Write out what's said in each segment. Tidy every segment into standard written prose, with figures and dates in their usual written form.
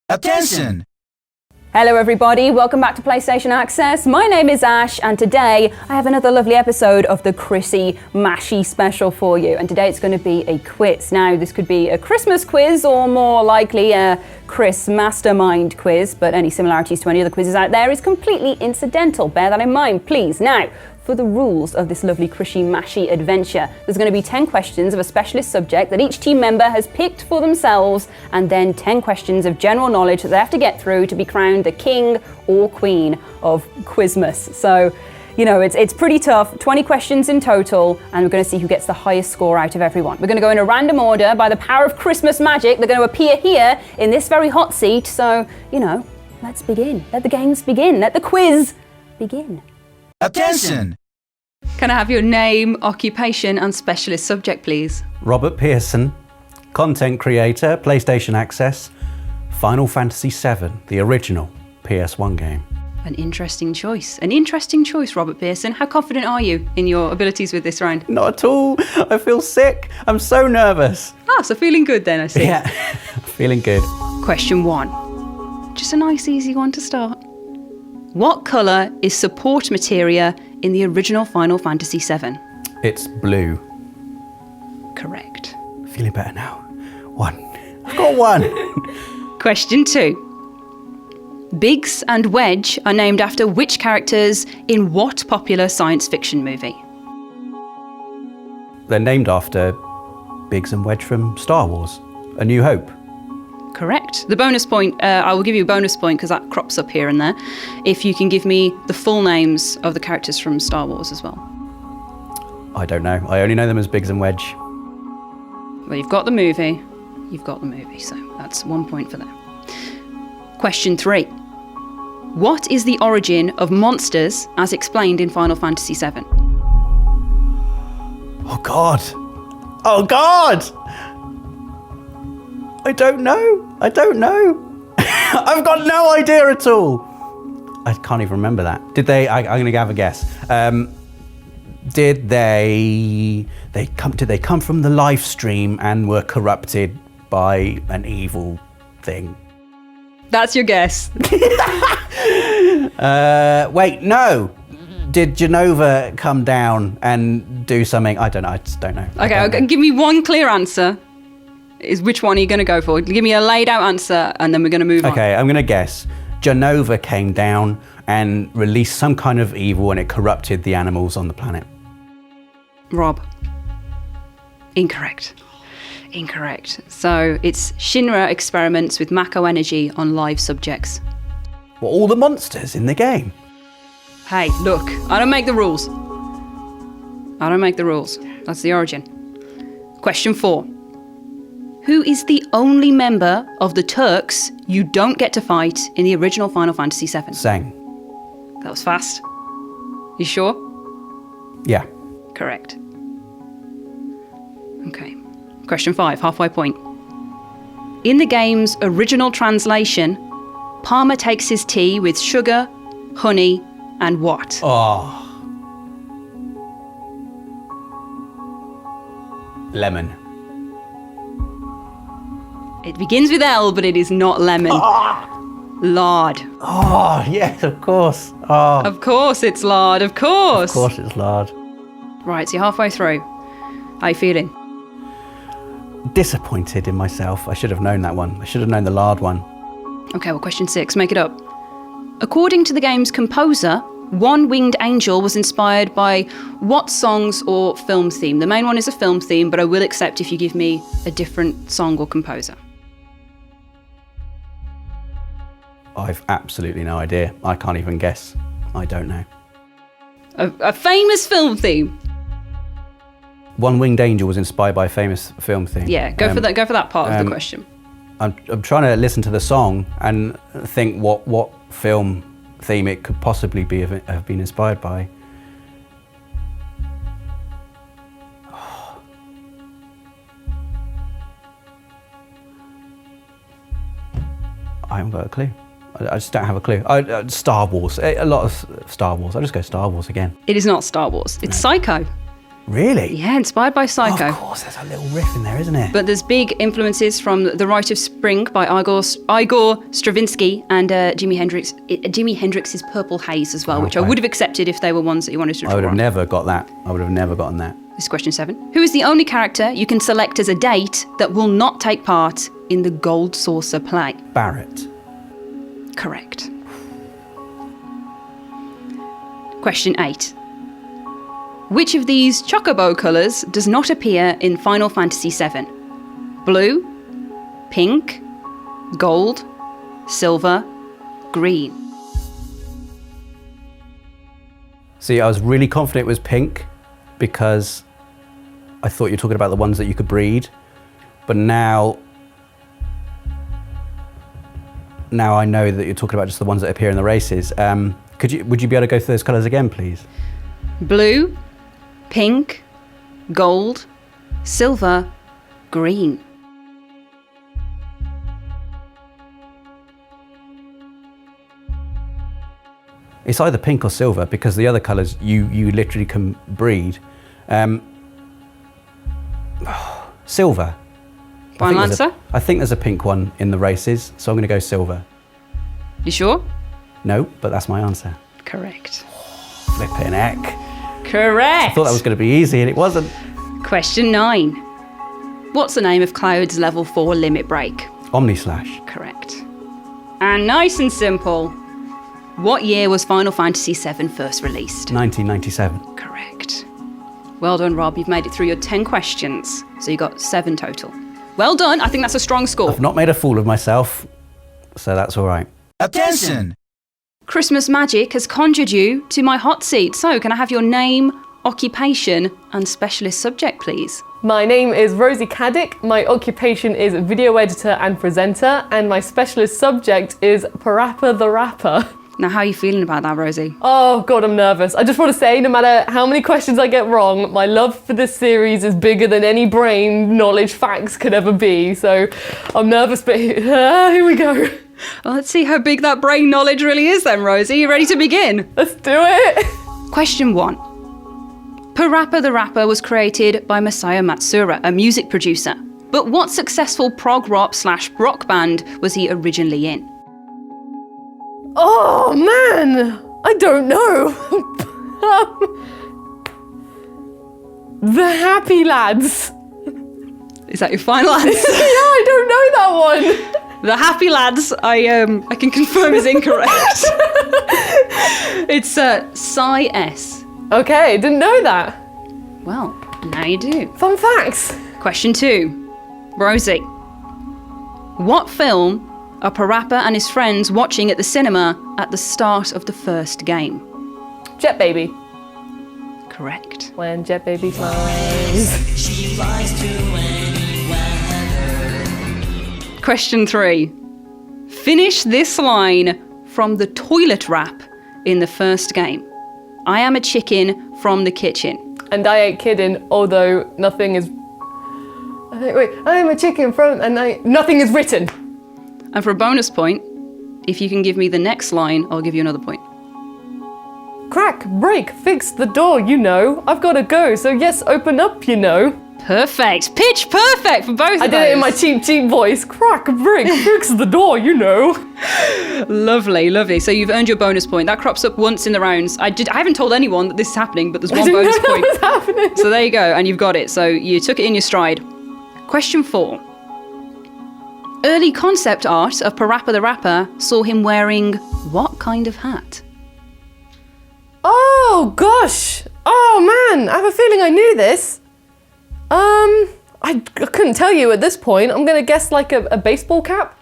Attention! Hello everybody, welcome back to PlayStation Access. My name is Ash and today I have another lovely episode of the Chrishi Mashi Special for you. And today it's going to be a quiz. Now this could be a Christmas quiz or more likely a Chris Mastermind quiz, but any similarities to any other quizzes out there is completely incidental. Bear that in mind, please. Now, for the rules of this lovely Chrishi Mashi adventure, there's going to be 10 questions of a specialist subject that each team member has picked for themselves, and then 10 questions of general knowledge that they have to get through to be crowned the king or queen of Quizmas. So, you know, it's pretty tough. 20 questions in total, and we're going to see who gets the highest score out of everyone. We're going to go in a random order by the power of Christmas magic. They're going to appear here in this very hot seat. So, you know, let's begin. Let the games begin. Let the quiz begin. Attention! Can I have your name, occupation, and specialist subject, please? Robert Pearson, content creator, PlayStation Access, Final Fantasy VII, the original PS1 game. An interesting choice. An interesting choice, Robert Pearson. How confident are you in your abilities with this round? Not at all. I feel sick. I'm so nervous. Ah, so feeling good then, I see. Yeah, feeling good. Question 1. Just a nice, easy one to start. What colour is support materia in the original Final Fantasy VII? It's blue. Correct. Feeling better now. 1. I've got 1. Question 2. Biggs and Wedge are named after which characters in what popular science fiction movie? They're named after Biggs and Wedge from Star Wars, A New Hope. Correct. The bonus point, I will give you a bonus point because that crops up here and there, if you can give me the full names of the characters from Star Wars as well. I don't know. I only know them as Biggs and Wedge. Well, you've got the movie, so that's 1 point for that. Question 3. What is the origin of monsters as explained in Final Fantasy VII? Oh God! Oh God! I don't know. I've got no idea at all. I can't even remember that. Did they? I'm going to have a guess. Did they come from the live stream and were corrupted by an evil thing? That's your guess. Wait, no. Did Genova come down and do something? I don't know. I just don't know. Okay, give me one clear answer. Is which one are you going to go for? Give me a laid out answer and then we're going to move on. Okay, I'm going to guess. Genova came down and released some kind of evil and it corrupted the animals on the planet. Rob. Incorrect. So it's Shinra experiments with Mako energy on live subjects. Well, all the monsters in the game. Hey, look, I don't make the rules. That's the origin. Question 4. Who is the only member of the Turks you don't get to fight in the original Final Fantasy VII? Sang. That was fast. You sure? Yeah. Correct. Okay. Question 5, halfway point. In the game's original translation, Palmer takes his tea with sugar, honey, and what? Oh. Lemon. It begins with L, but it is not lemon. Lard. Oh, yes, of course. Oh. Of course it's lard, of course. Of course it's lard. Right, so you're halfway through. How are you feeling? Disappointed in myself. I should have known that one. I should have known the lard one. Okay, well, question 6, make it up. According to the game's composer, One Winged Angel was inspired by what songs or film theme? The main one is a film theme, but I will accept if you give me a different song or composer. I've absolutely no idea. I can't even guess. I don't know. A famous film theme? One Winged Angel was inspired by a famous film theme. Yeah, go for that part of the question. I'm trying to listen to the song and think what film theme it could possibly have been inspired by. I haven't got a clue. I just don't have a clue. Star Wars. A lot of Star Wars. I'll just go Star Wars again. It is not Star Wars. It's Psycho. Really? Yeah, inspired by Psycho. Of course, there's a little riff in there, isn't it? But there's big influences from The Rite of Spring by Igor Stravinsky and Jimi Hendrix's Purple Haze as well, which I would have accepted if they were ones that you wanted to draw. I would have on. never got that. I would have never gotten that. This is question 7. Who is the only character you can select as a date that will not take part in the Gold Saucer play? Barrett. Correct. Question 8. Which of these chocobo colours does not appear in Final Fantasy VII? Blue, pink, gold, silver, green. See, I was really confident it was pink because I thought you were talking about the ones that you could breed. But now I know that you're talking about just the ones that appear in the races. Would you be able to go through those colours again, please? Blue, pink, gold, silver, green. It's either pink or silver because the other colours you literally can breed. Silver. Final answer? I think there's a pink one in the races, so I'm going to go silver. You sure? No, but that's my answer. Correct. Flippin' heck. Correct. I thought that was going to be easy and it wasn't. Question 9. What's the name of Cloud's level 4 limit break? Omnislash. Correct. And nice and simple. What year was Final Fantasy VII first released? 1997. Correct. Well done, Rob. You've made it through your 10 questions. So you got 7 total. Well done. I think that's a strong score. I've not made a fool of myself, so that's all right. Attention! Christmas magic has conjured you to my hot seat. So can I have your name, occupation and specialist subject, please? My name is Rosie Caddick. My occupation is video editor and presenter, and my specialist subject is PaRappa The Rapper. Now, how are you feeling about that, Rosie? Oh God, I'm nervous. I just want to say, no matter how many questions I get wrong, my love for this series is bigger than any brain knowledge facts could ever be. So I'm nervous, but here we go. Well, let's see how big that brain knowledge really is then, Rosie. You ready to begin? Let's do it. Question 1. PaRappa The Rapper was created by Masaya Matsuura, a music producer. But what successful prog rock/rock band was he originally in? Oh man, I don't know. The Happy Lads. Is that your final answer? Yeah, I don't know that one. The Happy Lads, I can confirm is incorrect. It's Psy S. Okay, didn't know that. Well, now you do. Fun facts. Question 2. Rosie. What film are PaRappa and his friends watching at the cinema at the start of the first game? Jet Baby. Correct. When Jet Baby flies. Question 3. Finish this line from the toilet rap in the first game. I am a chicken from the kitchen. And I ain't kidding, although nothing is... Wait, I am a chicken from... and nothing is written. And for a bonus point, if you can give me the next line, I'll give you another point. Crack, break, fix the door, you know. I've got to go, so yes, open up, you know. Perfect. Pitch perfect for both of those. I did it in my cheap voice. Crack, break, fix the door, you know. Lovely, lovely. So you've earned your bonus point. That crops up once in the rounds. I haven't told anyone that this is happening, but there's one bonus I didn't know point. that was happening. So there you go, and you've got it. So you took it in your stride. Question 4. Early concept art of PaRappa The Rapper saw him wearing what kind of hat? Oh, gosh. Oh, man. I have a feeling I knew this. I couldn't tell you at this point. I'm going to guess like a baseball cap.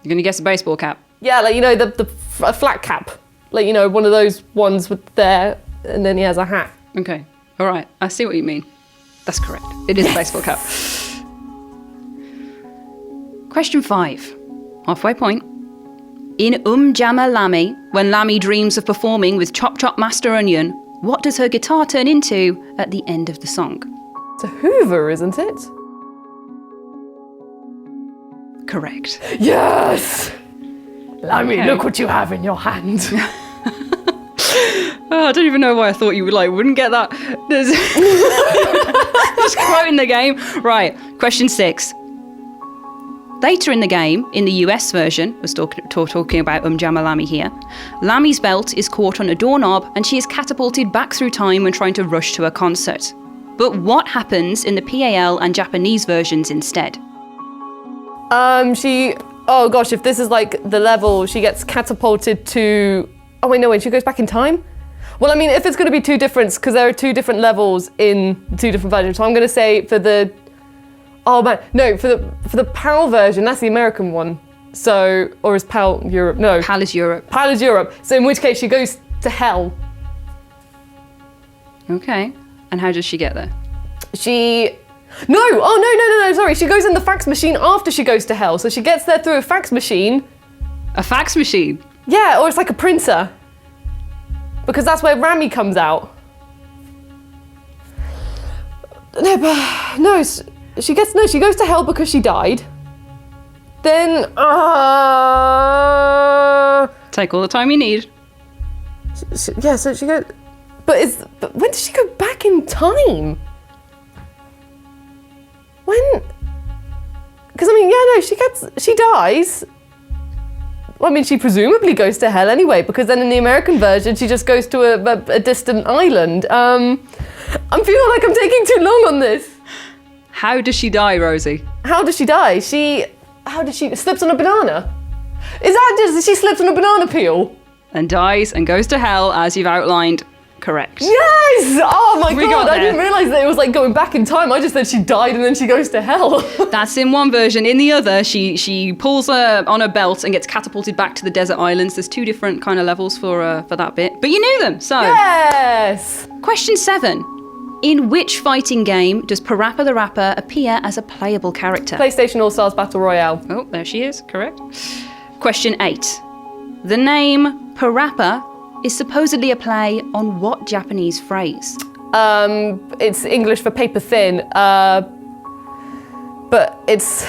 You're going to guess a baseball cap? Yeah, like, you know, the flat cap. Like, you know, one of those ones with there, and then he has a hat. Okay. All right. I see what you mean. That's correct. It is a baseball cap. Question 5. Halfway point. In Jamma Lammy, when Lammy dreams of performing with Chop Chop Master Onion, what does her guitar turn into at the end of the song? It's a Hoover, isn't it? Correct. Yes! Lammy, look what you have in your hand. Oh, I don't even know why I thought you wouldn't get that. Just quoting the game. Right, question 6. Later in the game, in the US version, we're talking about Jama Lamy here, Lamy's belt is caught on a doorknob and she is catapulted back through time when trying to rush to a concert. But what happens in the PAL and Japanese versions instead? Oh gosh, if this is like the level, she gets catapulted to... Oh wait, no, wait, she goes back in time? Well, I mean, if it's going to be two different, because there are two different levels in two different versions, so I'm going to say for the... Oh man, no, for the PAL version, that's the American one. So, or is PAL Europe? No. PAL is Europe. PAL is Europe. So in which case she goes to hell. Okay. And how does she get there? No, sorry. She goes in the fax machine after she goes to hell. So she gets there through a fax machine. A fax machine? Yeah, or it's like a printer. Because that's where Rami comes out. She goes to hell because she died. Then, Take all the time you need. so she goes, but when does she go back in time? When? Because I mean, she dies. Well, I mean, she presumably goes to hell anyway, because then in the American version, she just goes to a distant island. I'm feeling like I'm taking too long on this. How does she die, Rosie? How does she die? She slips on a banana? Is that just, she slips on a banana peel? And dies and goes to hell, as you've outlined. Correct. Yes! Oh my We God, got I didn't realise that it was like going back in time. I just said she died and then she goes to hell. That's in one version. In the other, she pulls her on her belt and gets catapulted back to the desert islands. There's two different kind of levels for that bit. But you knew them, so. Yes! Question 7. In which fighting game does PaRappa the Rapper appear as a playable character? PlayStation All-Stars Battle Royale. Oh, there she is, correct. Question 8. The name PaRappa is supposedly a play on what Japanese phrase? It's English for paper thin, but it's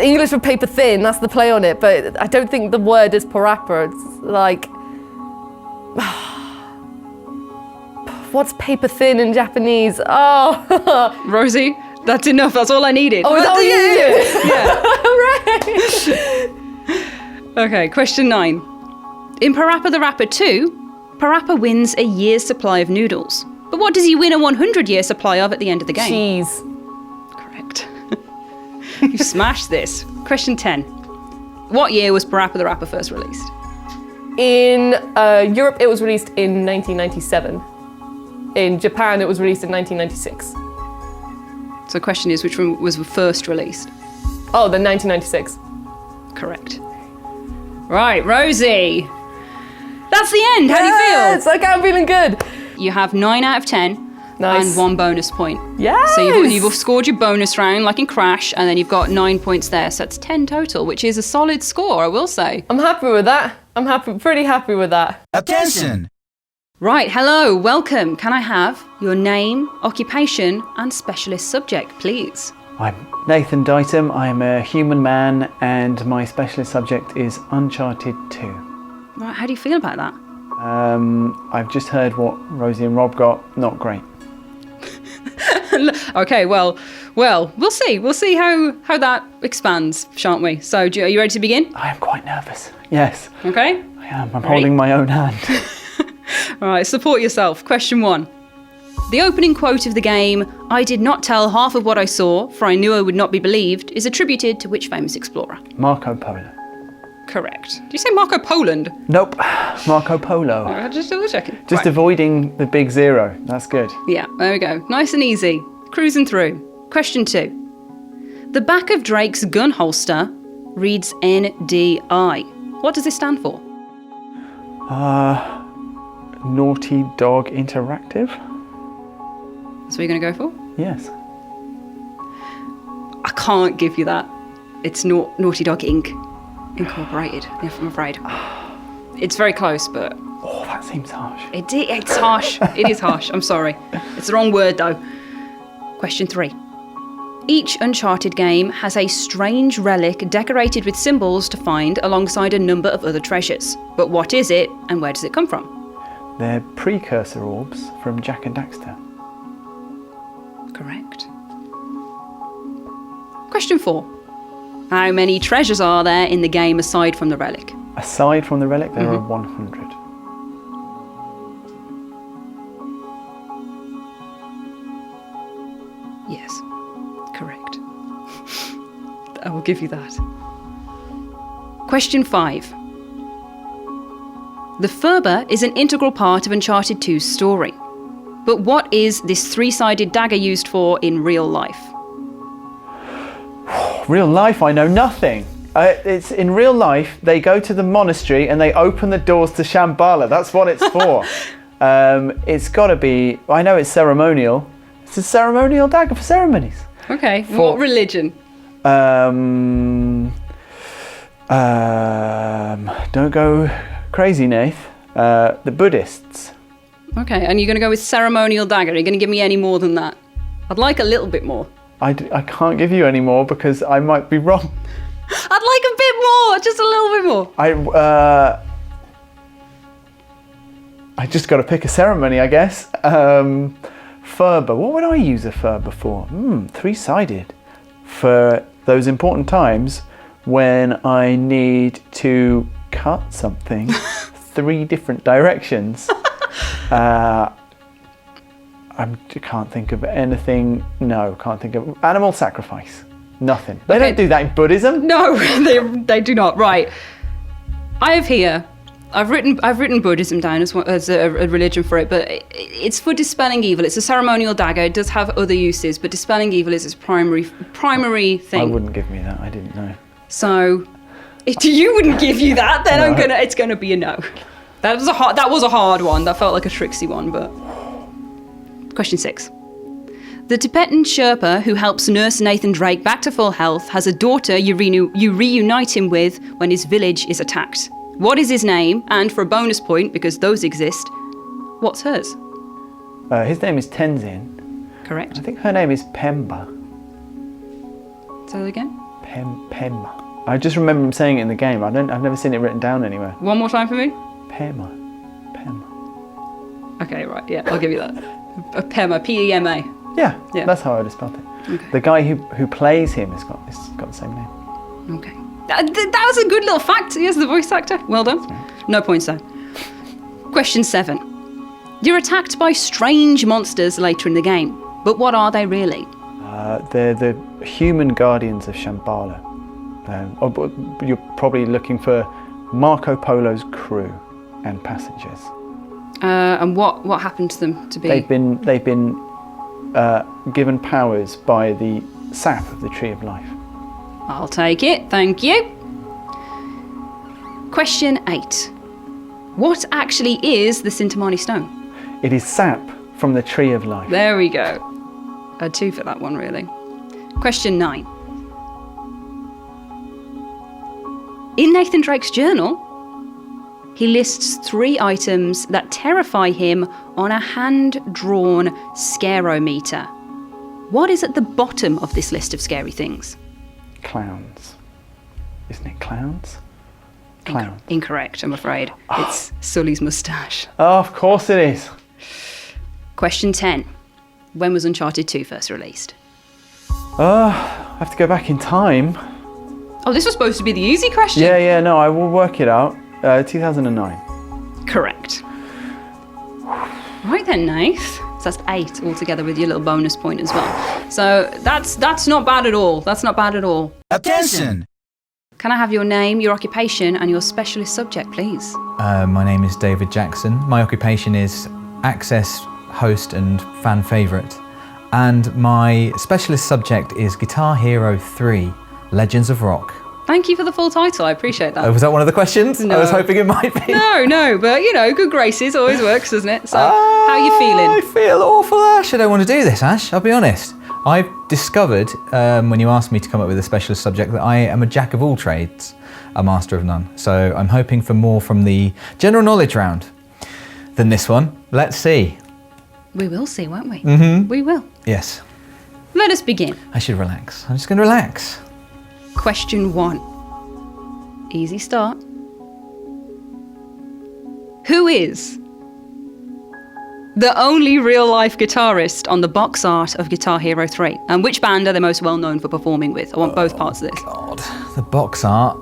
English for paper thin, that's the play on it, but I don't think the word is PaRappa. It's like... What's paper thin in Japanese? Oh! Rosie, that's enough, that's all I needed. Oh, is that what you did? Yeah. Okay, question 9. In PaRappa the Rapper 2, PaRappa wins a year's supply of noodles. But what does he win a 100-year supply of at the end of the game? Cheese. Correct. You smashed this. Question 10. What year was PaRappa the Rapper first released? In Europe, it was released in 1997. In Japan, it was released in 1996. So the question is, which one was first released? Oh, then 1996. Correct. Right, Rosie. That's the end. How do you feel? Yes, okay, I'm feeling good. You have 9 out of 10. Nice. And 1 bonus point. Yes. So you've scored your bonus round, like in Crash, and then you've got 9 points there. So that's 10 total, which is a solid score, I will say. I'm happy with that. Pretty happy with that. Attention! Right, hello, welcome. Can I have your name, occupation, and specialist subject, please? I'm Nathan Dighton, I'm a human man, and my specialist subject is Uncharted 2. Right, how do you feel about that? I've just heard what Rosie and Rob got, not great. Okay, well, we'll see. We'll see how that expands, shan't we? So, are you ready to begin? I am quite nervous, yes. Okay. I am, I'm holding my own hand. All right, support yourself. Question 1. The opening quote of the game, "I did not tell half of what I saw, for I knew I would not be believed," is attributed to which famous explorer? Marco Polo. Correct. Did you say Marco Poland? Nope, Marco Polo. Just double checking. Just Right. avoiding the big zero, that's good. Yeah, there we go. Nice and easy. Cruising through. Question 2. The back of Drake's gun holster reads NDI. What does this stand for? Naughty Dog Interactive? That's what you're going to go for? Yes. I can't give you that. It's Naughty Dog Inc. Incorporated, if I'm afraid. It's very close, but... Oh, that seems harsh. It's harsh. It is harsh. I'm sorry. It's the wrong word, though. Question 3. Each Uncharted game has a strange relic decorated with symbols to find alongside a number of other treasures. But what is it, and where does it come from? They're precursor orbs from Jak and Daxter. Correct. Question 4. How many treasures are there in the game aside from the relic? Aside from the relic, there are 100. Yes, correct. I will give you that. Question 5. The Furba is an integral part of Uncharted 2's story. But what is this three-sided dagger used for in real life? Real life, I know nothing. It's in real life, they go to the monastery and they open the doors to Shambhala. That's what it's for. It's got to be, I know it's ceremonial. It's a ceremonial dagger for ceremonies. Okay, what religion? Don't go crazy, Nath. The Buddhists. Okay, and you're going to go with ceremonial dagger. Are you going to give me any more than that? I'd like a little bit more. I can't give you any more because I might be wrong. I'd like a bit more, just a little bit more. I just got to pick a ceremony, I guess. Furba. What would I use a Furba for? Three-sided. For those important times when I need to cut something 3 different directions. I can't think of anything. No, can't think of animal sacrifice. Nothing. They don't do that in Buddhism. No, they do not. Right. I have here. I've written Buddhism down as a religion for it, but it's for dispelling evil. It's a ceremonial dagger. It does have other uses, but dispelling evil is its primary thing. I wouldn't give me that. I didn't know. So, if you wouldn't give you that, then No. it's gonna be a no. That was a hard one. That felt like a tricksy one, but. Question 6. The Tibetan Sherpa who helps nurse Nathan Drake back to full health has a daughter you reunite him with when his village is attacked. What is his name? And for a bonus point, because those exist, what's hers? His name is Tenzin. Correct. I think her name is Pemba. Say that again? Pemba. I just remember him saying it in the game. I've never seen it written down anywhere. One more time for me? Pema. Okay, right, yeah, I'll give you that. Pema, P-E-M-A. Yeah, Yeah. that's how I'd have spelled it. Okay. The guy who plays him has got the same name. Okay. That was a good little fact. Yes, the voice actor. Well done. No points though. Question 7. You're attacked by strange monsters later in the game, but what are they really? They're the human guardians of Shambhala. You're probably looking for Marco Polo's crew and passengers. And what happened to them to be? They've been given powers by the sap of the Tree of Life. I'll take it, thank you. Question 8. What actually is the Sintamani Stone? It is sap from the Tree of Life. There we go. A 2 for that one, really. Question 9. In Nathan Drake's journal, he lists 3 items that terrify him on a hand-drawn scarometer. What is at the bottom of this list of scary things? Clowns. Isn't it clowns? Clown. Incorrect, I'm afraid. It's Sully's moustache. Oh, of course it is. Question 10. When was Uncharted 2 first released? I have to go back in time. Oh, this was supposed to be the easy question. Yeah, no, I will work it out. 2009. Correct. Right then, Nath. So that's 8 altogether with your little bonus point as well. So that's not bad at all. That's not bad at all. Attention! Can I have your name, your occupation, and your specialist subject, please? My name is David Jackson. My occupation is Access host and fan favourite. And my specialist subject is Guitar Hero 3, Legends of Rock. Thank you for the full title. I appreciate that. Was that one of the questions? No. I was hoping it might be. No, but good graces always works, doesn't it? So, how are you I feeling? feel awful, Ash. I don't want to do this, Ash. I'll be honest. I've discovered, when you asked me to come up with a specialist subject, that I am a jack of all trades, a master of none. So I'm hoping for more from the general knowledge round than this one. Let's see. We will see, won't we? Mm-hmm. We will. Yes. Let us begin. I should relax. I'm just going to relax. Question 1. Easy start. Who is The only real-life guitarist on the box art of Guitar Hero 3. And which band are they most well known for performing with? I want both parts of this. God, the box art.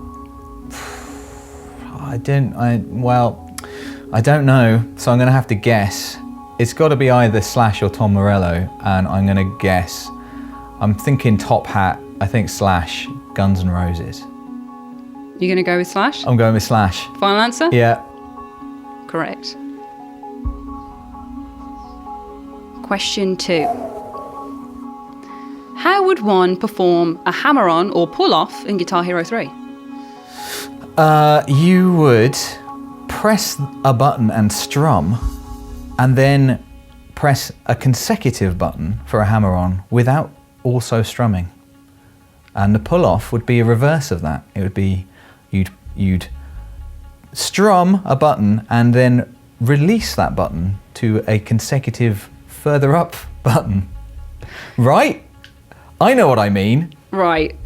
I don't know, so I'm going to have to guess. It's got to be either Slash or Tom Morello, and I'm going to guess. I'm thinking Top Hat, I think Slash, Guns N' Roses. You're going to go with Slash? I'm going with Slash. Final answer? Yeah. Correct. Question 2. How would one perform a hammer-on or pull-off in Guitar Hero 3? You would press a button and strum, and then press a consecutive button for a hammer-on without also strumming. And the pull-off would be a reverse of that. It would be you'd strum a button and then release that button to a consecutive further up button. Right? I know what I mean. Right.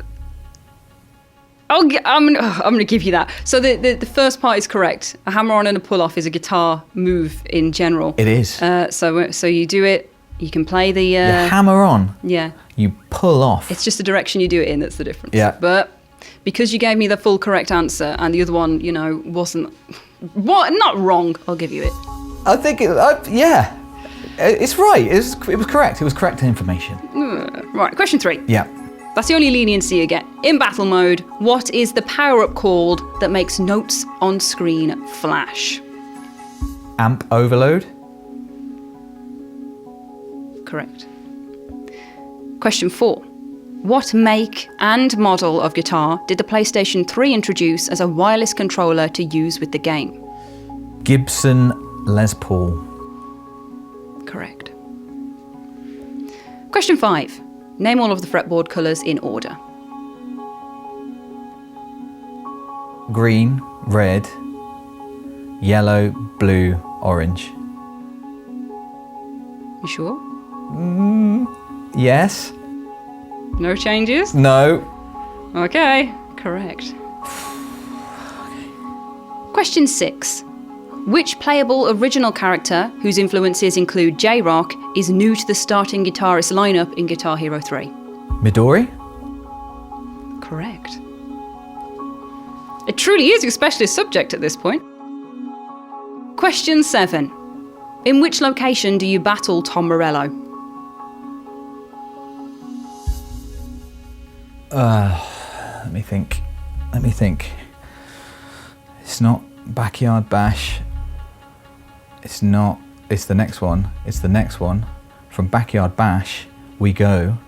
I'm going to give you that. So the first part is correct. A hammer-on and a pull-off is a guitar move in general. It is. So you do it. You can play the... You hammer on. Yeah. You pull off. It's just the direction you do it in that's the difference. Yeah. But because you gave me the full correct answer and the other one, wasn't... Not wrong. I'll give you it. I think yeah. It's right. It was correct. It was correct information. Right. Question 3. Yeah. That's the only leniency you get. In battle mode, what is the power-up called that makes notes on screen flash? Amp overload. Correct. Question 4. What make and model of guitar did the PlayStation 3 introduce as a wireless controller to use with the game? Gibson Les Paul. Correct. Question 5. Name all of the fretboard colours in order. Green, red, yellow, blue, orange. You sure? Yes. No changes? No. Okay, correct. Question 6. Which playable original character, whose influences include J-Rock, is new to the starting guitarist lineup in Guitar Hero 3? Midori? Correct. It truly is a specialist subject at this point. Question 7. In which location do you battle Tom Morello? Let me think. It's not Backyard Bash. It's not. It's the next one. From Backyard Bash, we go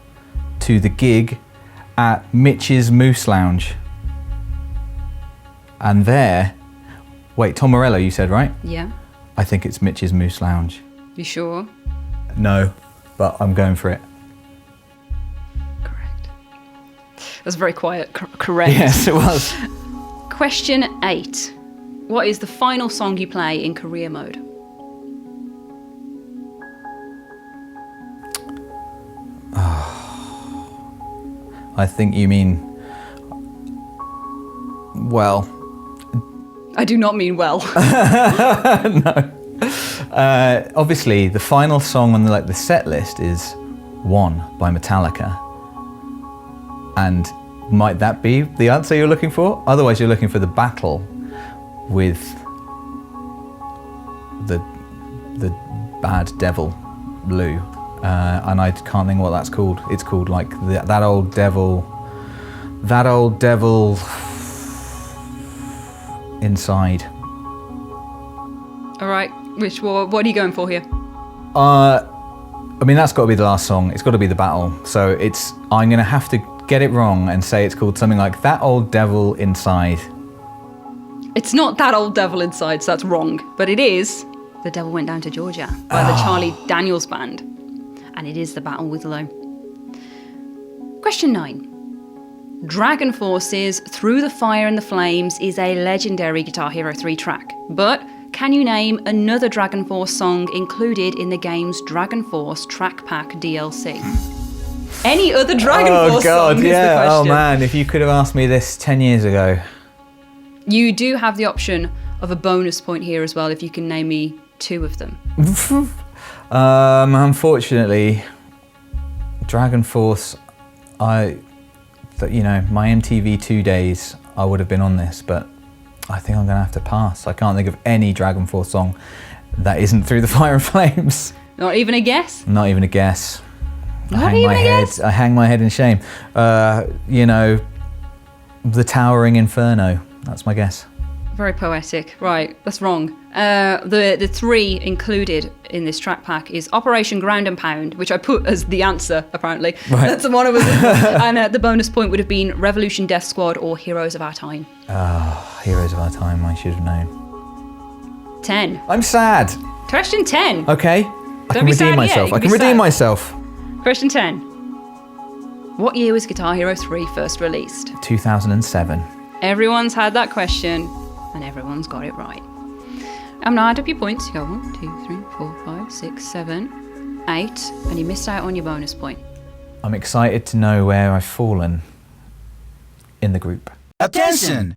to the gig at Mitch's Moose Lounge. And there... Wait, Tom Morello, you said, right? Yeah. I think it's Mitch's Moose Lounge. You sure? No, but I'm going for it. Correct. That was very quiet. Correct. Yes, it was. Question 8. What is the final song you play in career mode? I think you mean... Well... I do not mean well. No. Obviously, the final song on the set list is One by Metallica. And might that be the answer you're looking for? Otherwise, you're looking for the battle with the bad devil, Lou. And I can't think what that's called. It's called like that old devil inside. All right. What are you going for here? I mean, that's got to be the last song. It's got to be the battle. So I'm going to have to get it wrong and say it's called something like That Old Devil Inside. It's not That Old Devil Inside, so that's wrong. But it is The Devil Went Down to Georgia by the Charlie Daniels Band. And it is the battle with Low. Question 9. Dragon Force's Through the Fire and the Flames is a legendary Guitar Hero 3 track. But can you name another Dragon Force song included in the game's Dragon Force Track Pack DLC? Any other Dragon Force song is the question. Oh man, if you could have asked me this 10 years ago. You do have the option of a bonus point here as well if you can name me 2 of them. Unfortunately, Dragon Force, my MTV 2 days, I would have been on this, but I think I'm going to have to pass. I can't think of any Dragon Force song that isn't Through the Fire and Flames. Not even a guess? Not even a guess. Not even a guess? I hang my head in shame. The Towering Inferno. That's my guess. Very poetic. Right, that's wrong. The three included in this track pack is Operation Ground and Pound, which I put as the answer, apparently. Right. That's the one I was And the bonus point would have been Revolution Death Squad or Heroes of Our Time. Heroes of Our Time, I should have known. 10. I'm sad. Question 10. Okay. I can redeem myself. I can redeem myself. Question 10. What year was Guitar Hero 3 first released? 2007. Everyone's had that question, and everyone's got it right. I'm now add up your points. You go 1, 2, 3, 4, 5, 6, 7, 8, and you missed out on your bonus point. I'm excited to know where I've fallen in the group. Attention!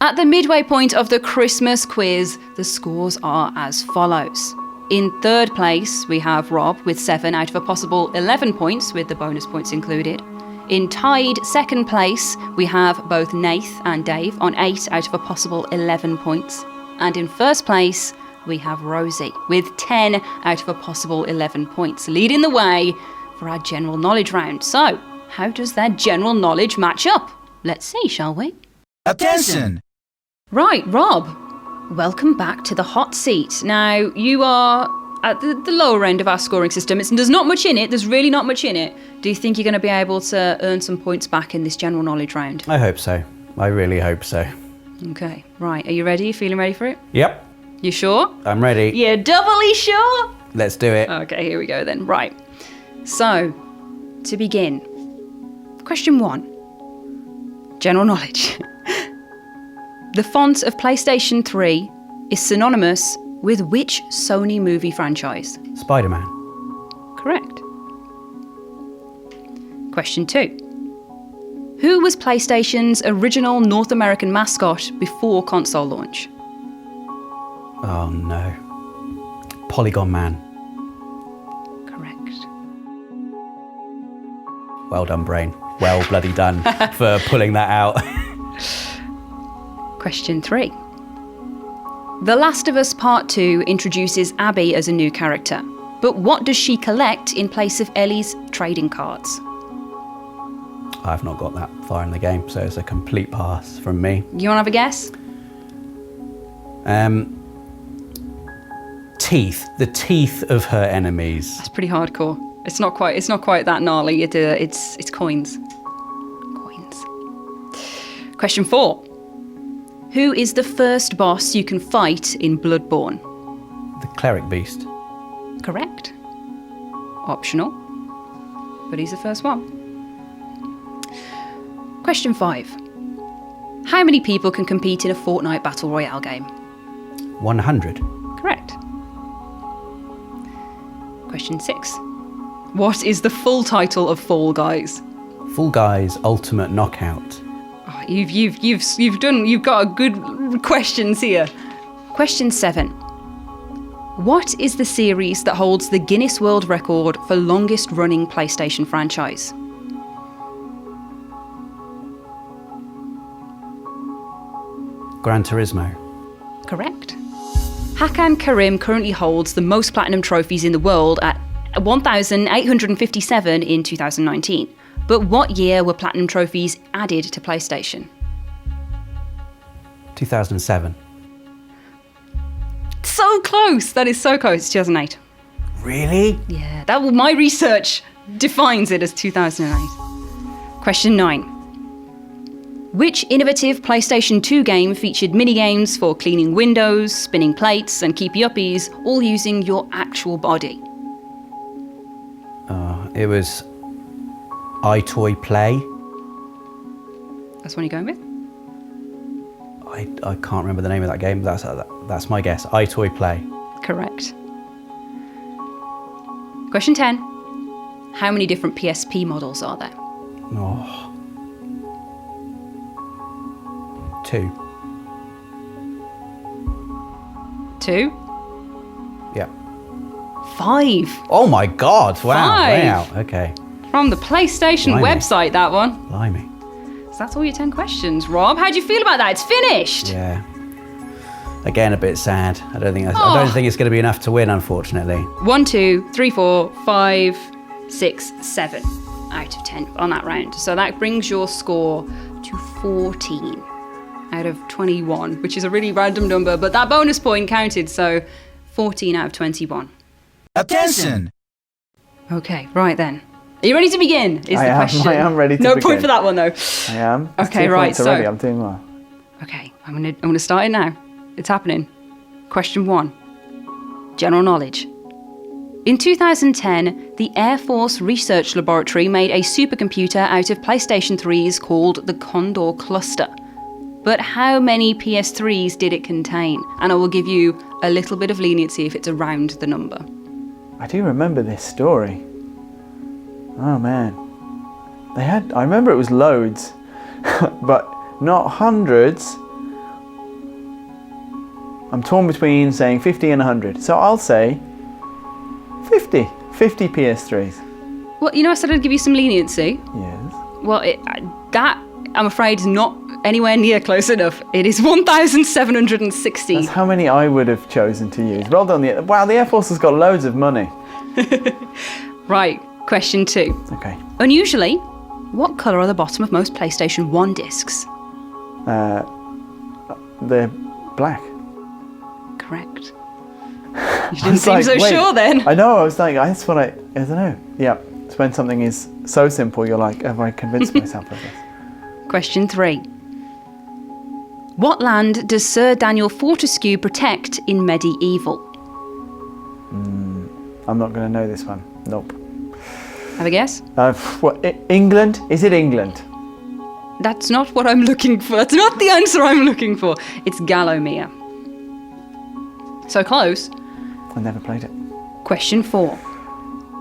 At the midway point of the Christmas quiz, the scores are as follows. In third place, we have Rob with 7 out of a possible 11 points, with the bonus points included. In tied second place, we have both Nath and Dave on 8 out of a possible 11 points. And in first place, we have Rosie with 10 out of a possible 11 points, leading the way for our general knowledge round. So, how does their general knowledge match up? Let's see, shall we? Attention! Right, Rob, welcome back to the hot seat. Now, you are at the lower end of our scoring system. There's not much in it. There's really not much in it. Do you think you're going to be able to earn some points back in this general knowledge round? I hope so. I really hope so. Okay, right. Are you ready? You feeling ready for it? Yep, You sure? I'm ready. You're doubly sure? Let's do it. Okay, here we go then. Right. So, to begin, question 1. General knowledge. The font of PlayStation 3 is synonymous with which Sony movie franchise? Spider-Man. Correct. Question 2. Who was PlayStation's original North American mascot before console launch? Oh no. Polygon Man. Correct. Well done, brain. Well bloody done for pulling that out. Question 3. The Last of Us Part 2 introduces Abby as a new character, but what does she collect in place of Ellie's trading cards? I've not got that far in the game, so it's a complete pass from me. You want to have a guess? Teeth. The teeth of her enemies. That's pretty hardcore. It's not quite that gnarly. It's coins. Coins. Question 4. Who is the first boss you can fight in Bloodborne? The cleric beast. Correct. Optional, but he's the first one. Question 5. How many people can compete in a Fortnite Battle Royale game? 100. Correct. Question 6. What is the full title of Fall Guys? Fall Guys Ultimate Knockout. Oh, you've got a good questions here. Question 7. What is the series that holds the Guinness World Record for longest running PlayStation franchise? Gran Turismo. Correct. Hakan Karim currently holds the most platinum trophies in the world at 1,857 in 2019. But what year were platinum trophies added to PlayStation? 2007. So close! That is so close. 2008. Really? Yeah, my research defines it as 2008. Question 9. Which innovative PlayStation 2 game featured minigames for cleaning windows, spinning plates, and keepy-uppies, all using your actual body? It was iToy Play. That's what you're going with? I can't remember the name of that game. That's my guess. iToy Play. Correct. Question 10. How many different PSP models are there? Oh. 2. 2? Yeah. 5. Oh my God! Wow! 5. Wow! Okay. From the PlayStation Blimey. website, that one. Blimey. So that's all your 10 questions. Rob, how do you feel about that? It's finished. Yeah. Again, a bit sad. I don't think it's going to be enough to win, unfortunately. 1, 2, 3, 4, 5, 6, 7 out of 10 on that round. So that brings your score to 14 out of 21, which is a really random number, but that bonus point counted, so 14 out of 21. Attention! Okay, right then. Are you ready to begin? Is the question. I am ready to No begin. point for that one though. I am. It's Okay, 2 right, points already. so- I'm doing well. Okay, I'm gonna start it now. It's happening. Question 1. General knowledge. In 2010, the Air Force Research Laboratory made a supercomputer out of PlayStation 3s called the Condor Cluster. But how many PS3s did it contain? And I will give you a little bit of leniency if it's around the number. I do remember this story. Oh man. I remember it was loads, but not hundreds. I'm torn between saying 50 and 100. So I'll say 50. 50 PS3s. Well, I said I'd give you some leniency. Yes. Well, that, I'm afraid, is not anywhere near close enough. It is 1,760. That's how many I would have chosen to use. Well done. Wow, the Air Force has got loads of money. Right, question 2. Okay. Unusually, what colour are the bottom of most PlayStation 1 discs? They're black. Correct. You didn't seem so sure then. I know, I was like, I don't know. Yeah, it's when something is so simple, you're like, have I convinced myself of this? Question 3. What land does Sir Daniel Fortescue protect in Medieval? I'm not going to know this one. Nope. Have a guess? England? Is it England? That's not what I'm looking for. That's not the answer I'm looking for. It's Gallowmere. So close. I never played it. Question 4.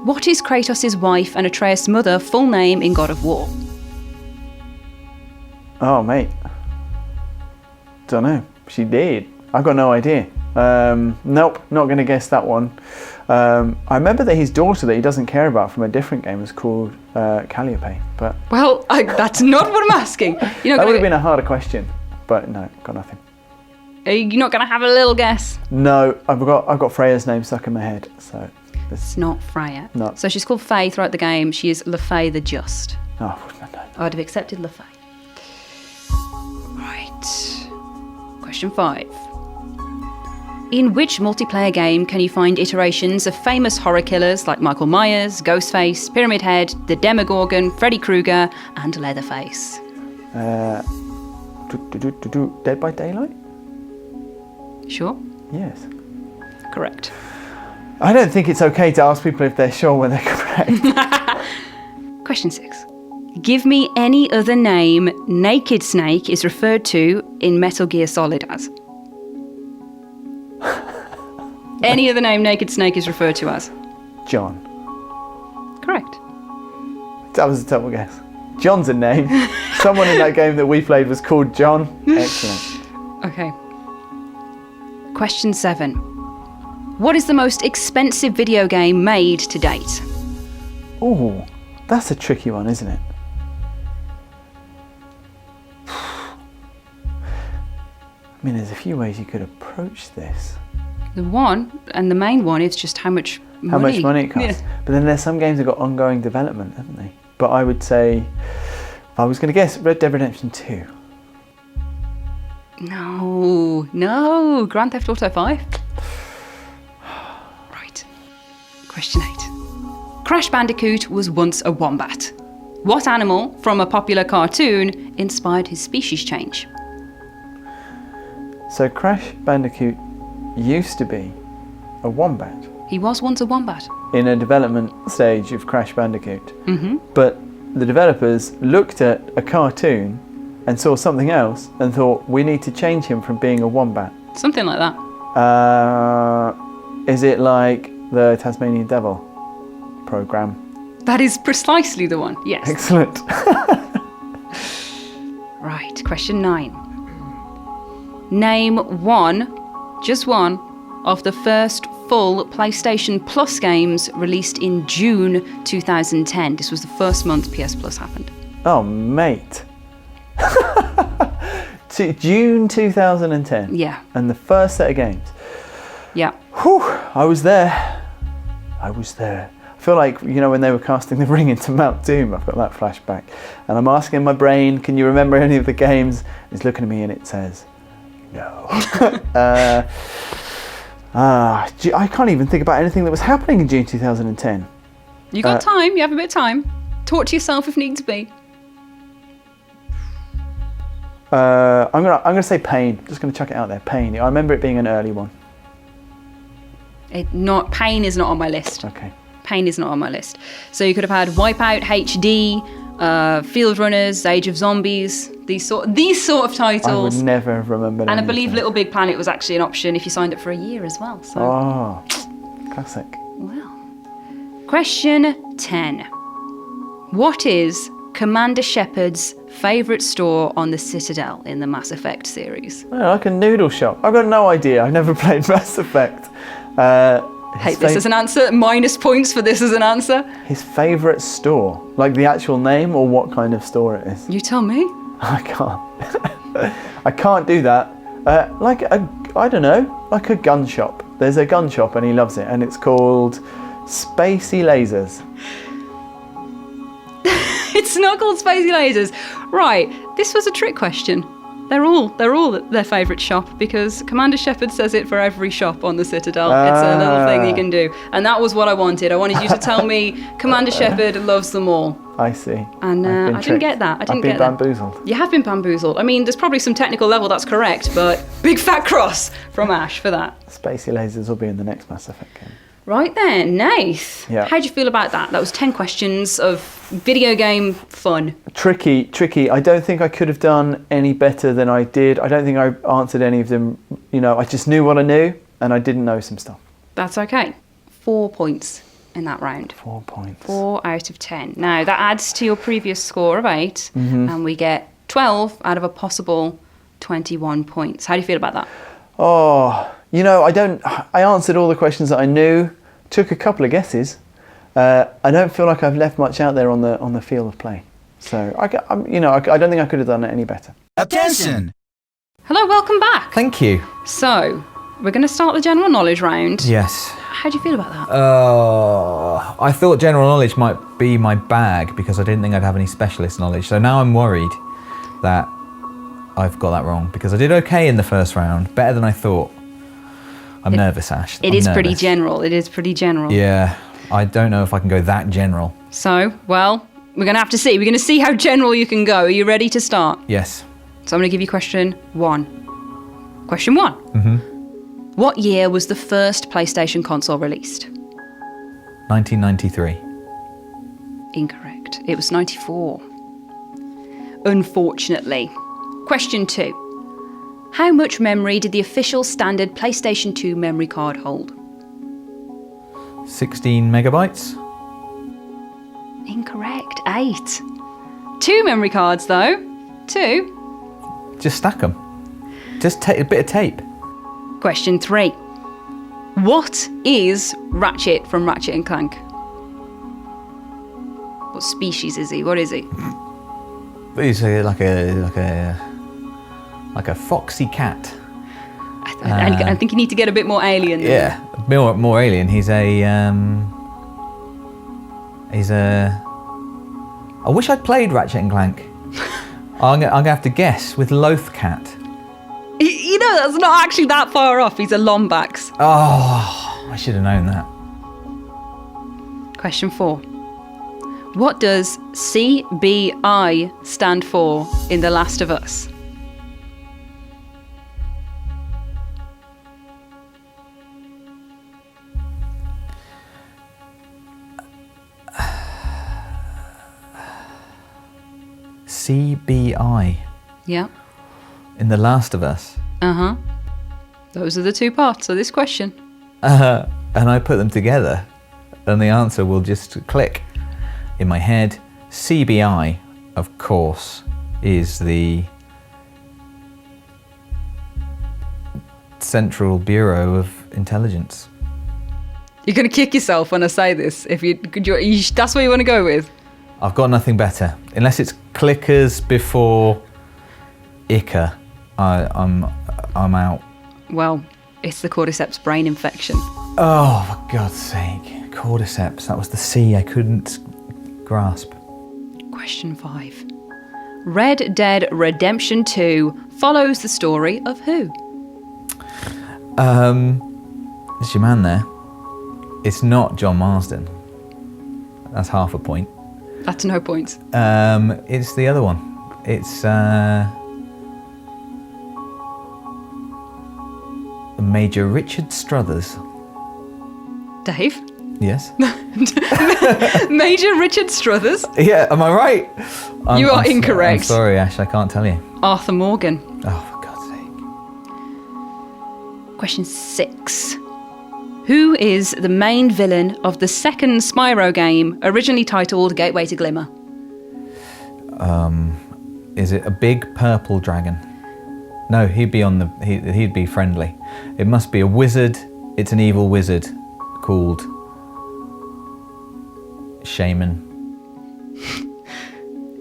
What is Kratos' wife and Atreus' mother full name in God of War? Oh, mate. Don't know. She did. I've got no idea. Nope, not going to guess that one. I remember that his daughter that he doesn't care about from a different game was called Calliope, but Well, that's not what I'm asking. that would have been a harder question. But no, got nothing. Are you not going to have a little guess? No, I've got Freya's name stuck in my head, so It's not Freya. No. So she's called Faye throughout the game. She is Lefay the Just. oh, I wouldn't have known. I'd have accepted Lefay. Right. Question 5. In which multiplayer game can you find iterations of famous horror killers like Michael Myers, Ghostface, Pyramid Head, the Demogorgon, Freddy Krueger, and Leatherface? Dead by Daylight? Sure? Yes. Correct. I don't think it's okay to ask people if they're sure when they're correct. Question 6. Give me any other name Naked Snake is referred to in Metal Gear Solid as. Any other name Naked Snake is referred to as. John. Correct. That was a double guess. John's a name. Someone in that game that we played was called John. Excellent. Okay. Question 7. What is the most expensive video game made to date? Oh, that's a tricky one, isn't it? I mean, there's a few ways you could approach this. The one, and the main one, is just how much money. How much money it costs. Yeah. But then there's some games that got ongoing development, haven't they? But I would say, if I was going to guess, Red Dead Redemption 2. No. Grand Theft Auto 5. Right. Question 8. Crash Bandicoot was once a wombat. What animal from a popular cartoon inspired his species change? So Crash Bandicoot used to be a wombat He was once a wombat. in a development stage of Crash Bandicoot. Mm-hmm. But the developers looked at a cartoon and saw something else and thought, we need to change him from being a wombat. Something like that. Is it like the Tasmanian Devil program? That is precisely the one, yes. Excellent. Right, question 9. Name one, just one, of the first full PlayStation Plus games released in June 2010? This was the first month PS Plus happened. Oh, mate. To June 2010. Yeah. And the first set of games. Yeah. Whew, I was there. I feel like, when they were casting The Ring into Mount Doom, I've got that flashback. And I'm asking my brain, can you remember any of the games? It's looking at me and it says, no. I can't even think about anything that was happening in June 2010. You got time, you have a bit of time. Talk to yourself if needs be. I'm gonna say Pain. Just gonna chuck it out there. Pain. I remember it being an early one. Pain is not on my list. Okay. Pain is not on my list. So you could have had Wipeout HD, Field Runners, Age of Zombies, these sort of titles. I would never have remembered. And I believe Little Big Planet was actually an option if you signed up for a year as well. So. Oh, classic. Well. Question 10. What is Commander Shepard's favourite store on the Citadel in the Mass Effect series? Oh, like a noodle shop. I've got no idea. I've never played Mass Effect. Hate this as an answer. Minus points for this as an answer. His favourite store? Like the actual name or what kind of store it is? You tell me. I can't. I can't do that. I don't know, like a gun shop. There's a gun shop and he loves it and it's called Spacey Lasers. It's not called Spacey Lasers. Right, this was a trick question. They're all their favourite shop because Commander Shepard says it for every shop on the Citadel. It's a little thing you can do. And that was what I wanted. I wanted you to tell me Commander Shepard loves them all. I see. And I didn't get that. I've been bamboozled. You have been bamboozled. I mean, there's probably some technical level that's correct, but big fat cross from Ash for that. Spacey Lasers will be in the next Mass Effect game. Right then, Nath. Yeah. How'd you feel about that? That was 10 questions of video game fun. Tricky. I don't think I could have done any better than I did. I don't think I answered any of them. I just knew what I knew and I didn't know some stuff. That's okay. 4 points in that round. 4 points. 4 out of 10. Now, that adds to your previous score of 8, and we get 12 out of a possible 21 points. How do you feel about that? Oh, I answered all the questions that I knew, took a couple of guesses. I don't feel like I've left much out there on the field of play. So, I don't think I could have done it any better. Attention! Hello, welcome back. Thank you. So, we're going to start the general knowledge round. Yes. How do you feel about that? I thought general knowledge might be my bag because I didn't think I'd have any specialist knowledge. So now I'm worried that I've got that wrong because I did okay in the first round, better than I thought. I'm nervous, Ash. It is pretty general. It is pretty general. Yeah, I don't know if I can go that general. So, well, we're going to have to see. We're going to see how general you can go. Are you ready to start? Yes. So I'm going to give you question 1. Question 1. Mm-hmm. What year was the first PlayStation console released? 1993. Incorrect. It was 94. Unfortunately. Question 2. How much memory did the official standard PlayStation 2 memory card hold? 16 megabytes. Incorrect. 8. 2 memory cards though. 2. Just stack them. Just take a bit of tape. Question 3. What is Ratchet from Ratchet and Clank? What species is he? What is he? He's like a foxy cat. I think you need to get a bit more alien. Yeah, more alien. He's a. I wish I'd played Ratchet and Clank. I'm gonna have to guess with Lothcat. That's not actually that far off. He's a Lombax. Oh, I should have known that. Question 4. What does CBI stand for in The Last of Us? CBI. Yeah. In The Last of Us. Uh-huh. Those are the 2 parts of this question. And I put them together, and the answer will just click in my head. CBI, of course, is the Central Bureau of Intelligence. You're going to kick yourself when I say this. That's what you want to go with? I've got nothing better. Unless it's clickers before Ica, I'm out. Well, it's the cordyceps brain infection. Oh, for God's sake. Cordyceps, that was the C I couldn't grasp. Question 5. Red Dead Redemption 2 follows the story of who? It's your man there. It's not John Marsden. That's half a point. That's no points. It's the other one. It's Major Richard Struthers. Dave? Yes. Major Richard Struthers? Yeah, am I right? You are incorrect. I'm sorry, Ash, I can't tell you. Arthur Morgan. Oh, for God's sake. Question 6. Who is the main villain of the second Spyro game, originally titled Gateway to Glimmer? Is it a big purple dragon? No, he'd be friendly. It must be a wizard. It's an evil wizard called Shaman.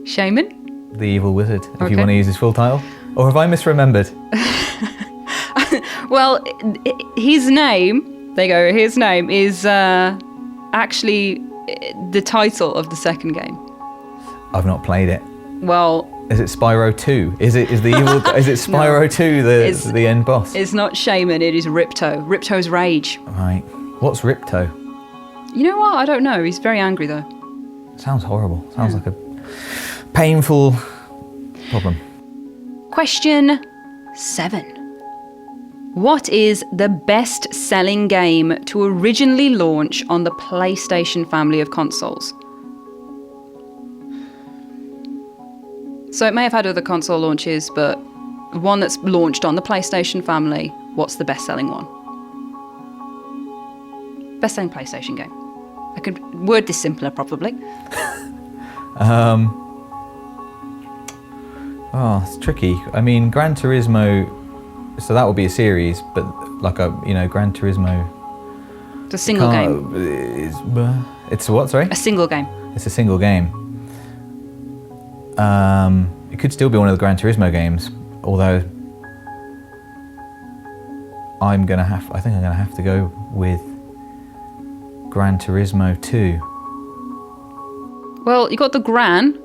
Shaman? The evil wizard, if Okay. you want to use his full title. Or have I misremembered? Well, his name, there you go, his name is actually the title of the second game. I've not played it. Well, Is it Spyro 2? Is it Spyro 2 the end boss? it's not Shaman, it is Ripto. Ripto's Rage. Right. What's Ripto? You know what? I don't know. He's very angry though. Sounds horrible. Sounds like a painful problem. Question 7. What is the best-selling game to originally launch on the PlayStation family of consoles? So it may have had other console launches, but one that's launched on the PlayStation family, what's the best-selling one? Best-selling PlayStation game. I could word this simpler, probably. Oh, it's tricky. I mean, Gran Turismo, so that would be a series, but like Gran Turismo. It's a single game. It's what, sorry? A single game. It's a single game. It could still be one of the Gran Turismo games, although I think I'm gonna have to go with Gran Turismo 2. Well, you got the Gran,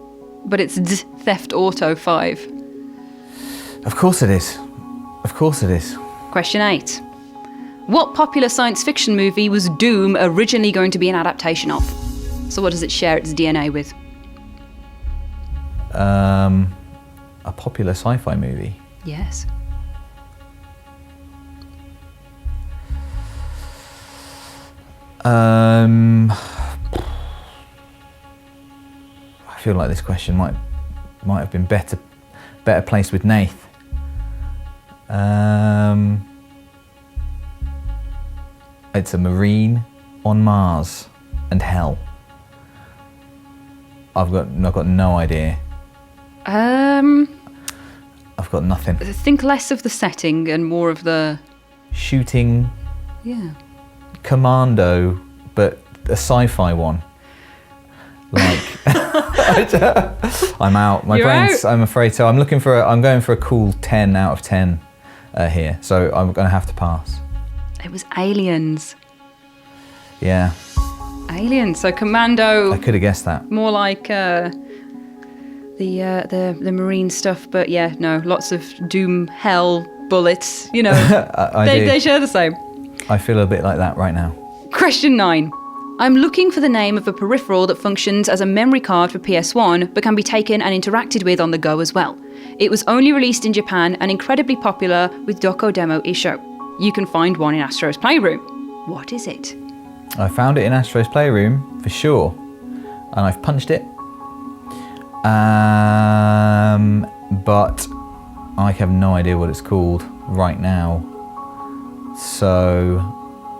but it's Theft Auto 5. Of course it is. Of course it is. Question 8. What popular science fiction movie was Doom originally going to be an adaptation of? So what does it share its DNA with? A popular sci-fi movie. Yes. I feel like this question might have been better placed with Nath. It's a Marine on Mars and Hell. I've got no idea. I've got nothing. Think less of the setting and more of the... Shooting Yeah. Commando, but a sci-fi one. Like, I'm out. My You're brain's. out? I'm afraid so. I'm going for a cool 10 out of 10 here. So I'm going to have to pass. It was Aliens. Yeah, Aliens. So Commando, I could have guessed that. more like the Marine stuff, but yeah, no, lots of Doom, Hell, bullets. You know, I do. they share the same. I feel a bit like that right now. Question 9. I'm looking for the name of a peripheral that functions as a memory card for PS1 but can be taken and interacted with on the go as well. It was only released in Japan and incredibly popular with Doko Demo Isho. You can find one in Astro's Playroom. What is it? I found it in Astro's Playroom for sure, and I've punched it. But I have no idea what it's called right now. So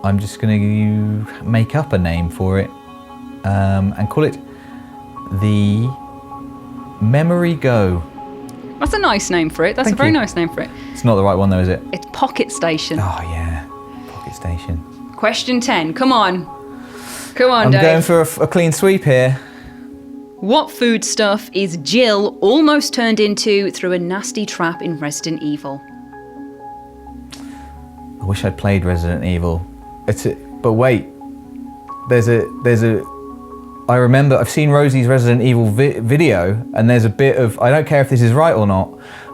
I'm just going to make up a name for it and call it the Memory Go. That's a nice name for it. That's Thank a very you. nice name for it. It's not the right one though, is it? It's Pocket Station. Oh yeah, Pocket Station. Question 10. Come on. Come on, I'm Dave. going for a clean sweep here. What foodstuff is Jill almost turned into through a nasty trap in Resident Evil? I wish I'd played Resident Evil. But wait, there's a. I remember I've seen Rosie's Resident Evil video, and there's a bit of. I don't care if this is right or not,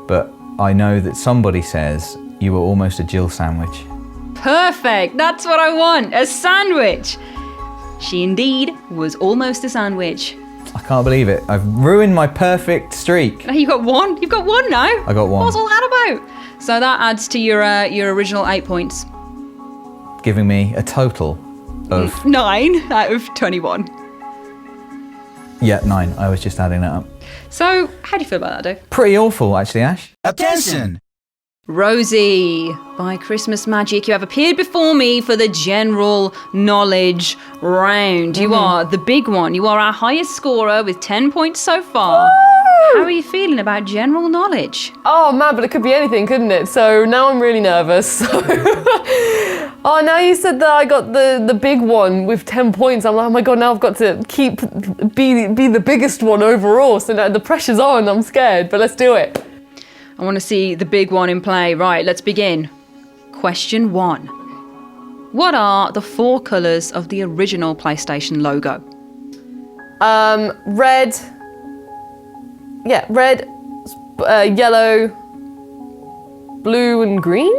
but I know that somebody says you were almost a Jill sandwich. Perfect. That's what I want. A sandwich. She indeed was almost a sandwich. I can't believe it. I've ruined my perfect streak. Now you got one. You've got one now. I got one. What's all that about? So that adds to your original 8 points. Giving me a total of 9 out of 21. 9. I was just adding that up. So how do you feel about that, Dave? Pretty awful, actually, Ash. Attention! Rosie, by Christmas magic, you have appeared before me for the general knowledge round. You are the big one. You are our highest scorer with 10 points so far. How are you feeling about general knowledge? Oh man, but it could be anything, couldn't it? So now I'm really nervous. Oh, now you said that I got the big one with 10 points. I'm like, oh my god, now I've got to be the biggest one overall. So now the pressure's on. I'm scared, but let's do it. I want to see the big one in play. Right, let's begin. Question 1. What are the 4 colours of the original PlayStation logo? Red. Yeah, red, yellow, blue, and green?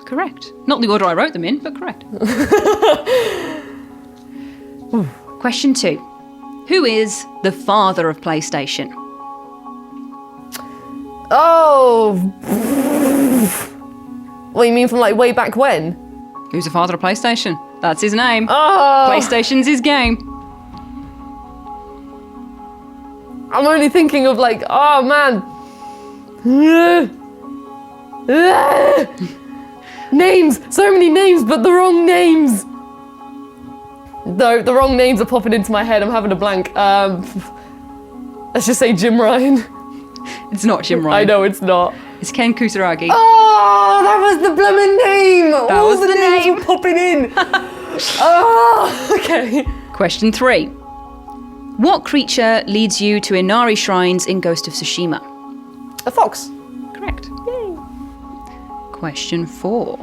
Correct. Not the order I wrote them in, but correct. Question 2. Who is the father of PlayStation? Oh. What, you mean from like way back when? Who's the father of PlayStation? That's his name. Oh. PlayStation's his game. I'm only thinking of like, oh man. Names! So many names, but the wrong names! No, the wrong names are popping into my head. I'm having a blank. Let's just say Jim Ryan. It's not Jim Ryan. I know it's not. It's Ken Kutaragi. Oh, that was the blooming name! That was the names name. were popping in! Oh, okay. Question 3. What creature leads you to Inari shrines in Ghost of Tsushima? A fox. Correct. Yay. Question 4.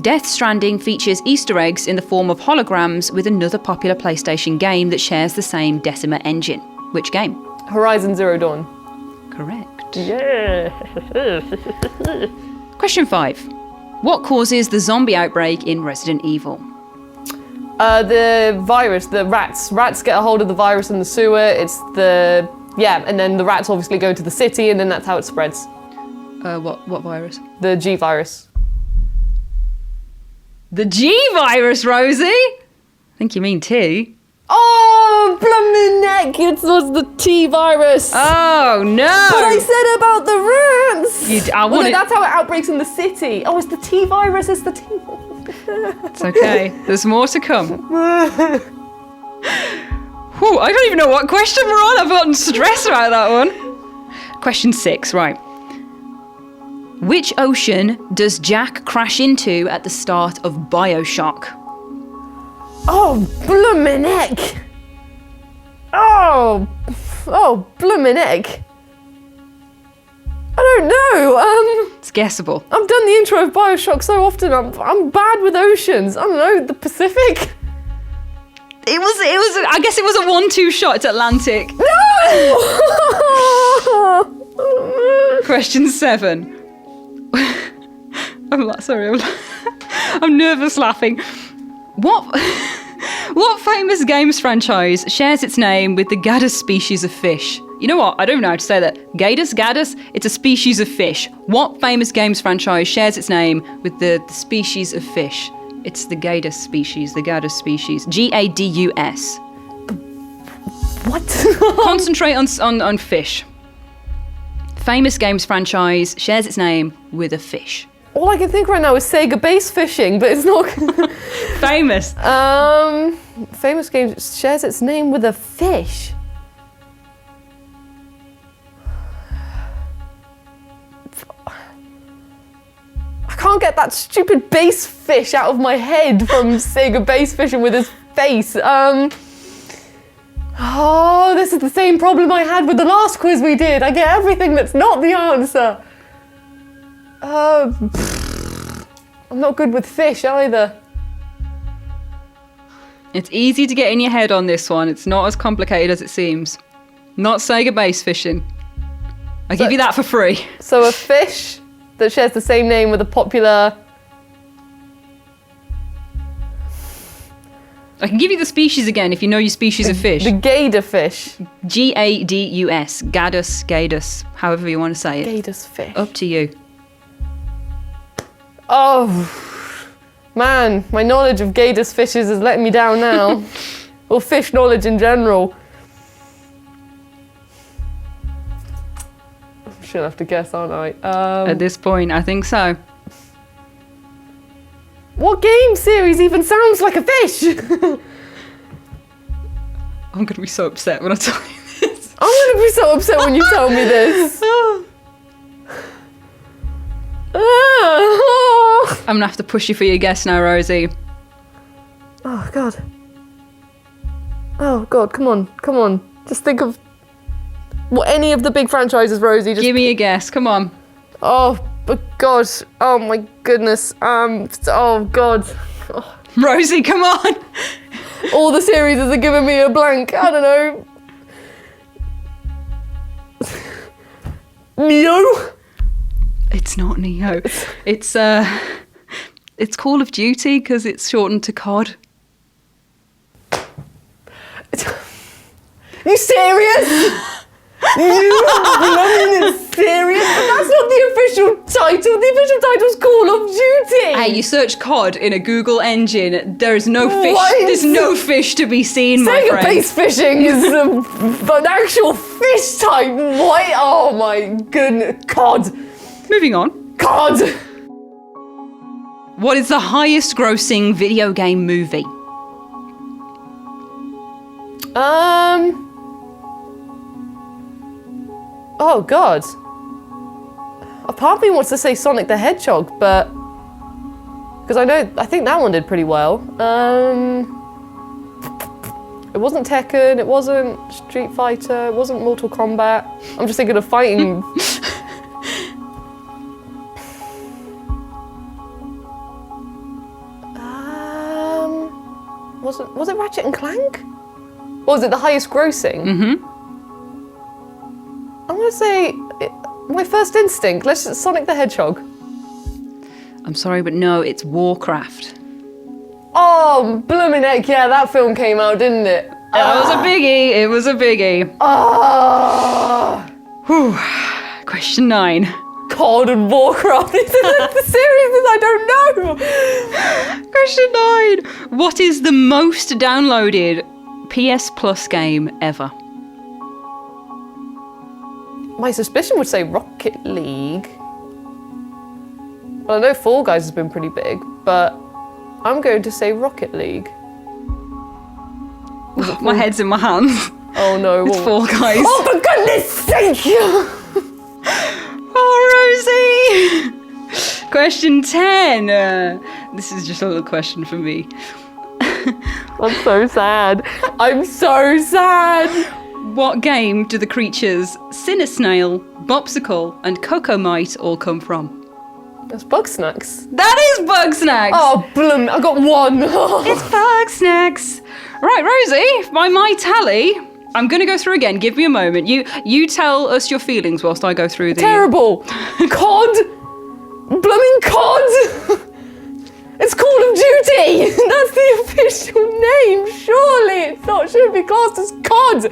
Death Stranding features Easter eggs in the form of holograms with another popular PlayStation game that shares the same Decima engine. Which game? Horizon Zero Dawn. Correct. Yeah. Question 5. What causes the zombie outbreak in Resident Evil? The virus, the rats. Rats get a hold of the virus in the sewer. It's and then the rats obviously go to the city, and then that's how it spreads. What virus? The G virus. The G virus, Rosie? I think you mean T. Oh, blooming neck! It was the T virus. Oh no! But I said about the rats. That's how it outbreaks in the city. Oh, it's the T virus. It's the T. It's okay. There's more to come. Whew, I don't even know what question we're on. I've gotten stressed about that one. Question 6, right. Which ocean does Jack crash into at the start of BioShock? Oh, bloomin' heck! Oh, bloomin' heck! I don't know. It's guessable. I've done the intro of BioShock so often. I'm bad with oceans. I don't know, the Pacific. It was. I guess it was a 1-2 shot. It's Atlantic. No. Question 7. I'm nervous laughing. What famous games franchise shares its name with the Gadus species of fish? You know what? I don't know how to say that. Gadus? It's a species of fish. What famous games franchise shares its name with the species of fish? It's the Gadus species, the Gadus species. Gadus. What? Concentrate on fish. Famous games franchise shares its name with a fish. All I can think right now is Sega bass fishing, but it's not. Famous. Famous game shares its name with a fish. I can't get that stupid bass fish out of my head from Sega bass fishing with his face. Oh, this is the same problem I had with the last quiz we did. I get everything that's not the answer. I'm not good with fish either. It's easy to get in your head on this one. It's not as complicated as it seems. Not Sega bass fishing. I'll give you that for free. So a fish that shares the same name with a popular... I can give you the species again if you know your species of fish. The gator fish. Gadus, Gadus, however you want to say it. Gator's fish. Up to you. Oh, man, my knowledge of gator's fishes is letting me down now. Or fish knowledge in general. I'm just gonna have to guess, aren't I? At this point, I think so. What game series even sounds like a fish? I'm gonna be so upset when I tell you this. I'm gonna be so upset when you tell me this. I'm gonna have to push you for your guess now, Rosie. Oh, God. Oh, God, come on. Just think of any of the big franchises, Rosie. Just give me a guess, come on. Oh, but God. Oh, my goodness. Oh, God. Oh. Rosie, come on. All the series are giving me a blank. I don't know. Neo? It's not Neo. It's Call of Duty because it's shortened to COD. You serious? You blooming serious? But that's not the official title. The official title's Call of Duty. Hey, you search COD in a Google engine. There's no fish. What? There's no fish to be seen, my Sega friend. bass fishing is an actual fish type. What? Oh my goodness. COD. Moving on. COD. What is the highest grossing video game movie? Oh God. A part of me wants to say Sonic the Hedgehog, but because I think that one did pretty well. It wasn't Tekken, it wasn't Street Fighter, it wasn't Mortal Kombat. I'm just thinking of fighting. Was it Ratchet and Clank? Or was it the highest grossing? Mm-hmm. I'm gonna say my first instinct. Sonic the Hedgehog. I'm sorry, but no, it's Warcraft. Oh, blooming heck, yeah, that film came out, didn't it? It was a biggie. Whew. Question 9. COD and Warcraft. These are the series I don't know. Question 9. What is the most downloaded PS Plus game ever? My suspicion would say Rocket League. Well, I know Fall Guys has been pretty big, but I'm going to say Rocket League. My head's in my hands. Oh no. It's Fall Guys. Oh, for goodness sake! Oh, Rosie! Question 10. This is just a little question for me. I'm so sad. I'm so sad. What game do the creatures Cinnasnail, Bopsicle, and Cocomite all come from? That's Bugsnax. That is Bugsnax! Oh, bloom! I got one. It's Bugsnax. Right, Rosie, by my tally, I'm going to go through again. Give me a moment. You tell us your feelings whilst I go through the... Terrible. COD. Blooming COD. It's Call of Duty. That's the official name. Surely it's not. Shouldn't be classed as COD.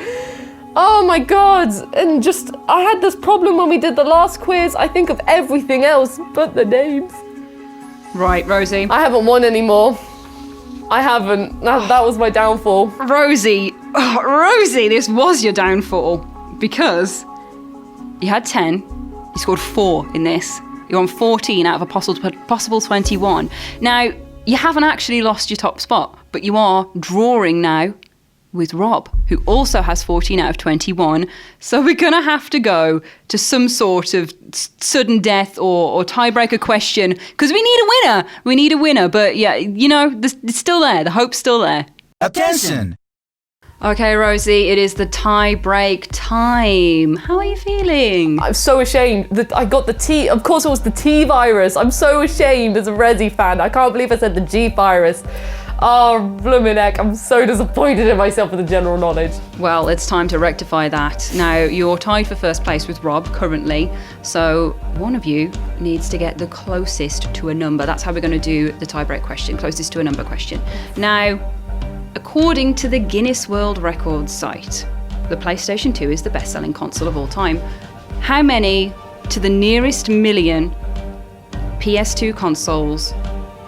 Oh my God. And just, I had this problem when we did the last quiz. I think of everything else but the names. Right, Rosie. I haven't won anymore. I haven't. That was my downfall. Rosie, this was your downfall because you had 10, you scored 4 in this. You're on 14 out of a possible 21. Now, you haven't actually lost your top spot, but you are drawing now with Rob, who also has 14 out of 21. So we're going to have to go to some sort of sudden death or tiebreaker question, because we need a winner. We need a winner. But yeah, you know, it's still there. The hope's still there. Attention! Okay, Rosie, it is the tie-break time. How are you feeling? I'm so ashamed that I got the T. Of course, it was the T virus. I'm so ashamed as a Resi fan. I can't believe I said the G virus. Oh, blooming heck. I'm so disappointed in myself with the general knowledge. Well, it's time to rectify that. Now, you're tied for first place with Rob currently, so one of you needs to get the closest to a number. That's how we're going to do the tie-break question, closest to a number question. Now, according to the Guinness World Records site, the PlayStation 2 is the best-selling console of all time. How many, to the nearest million, PS2 consoles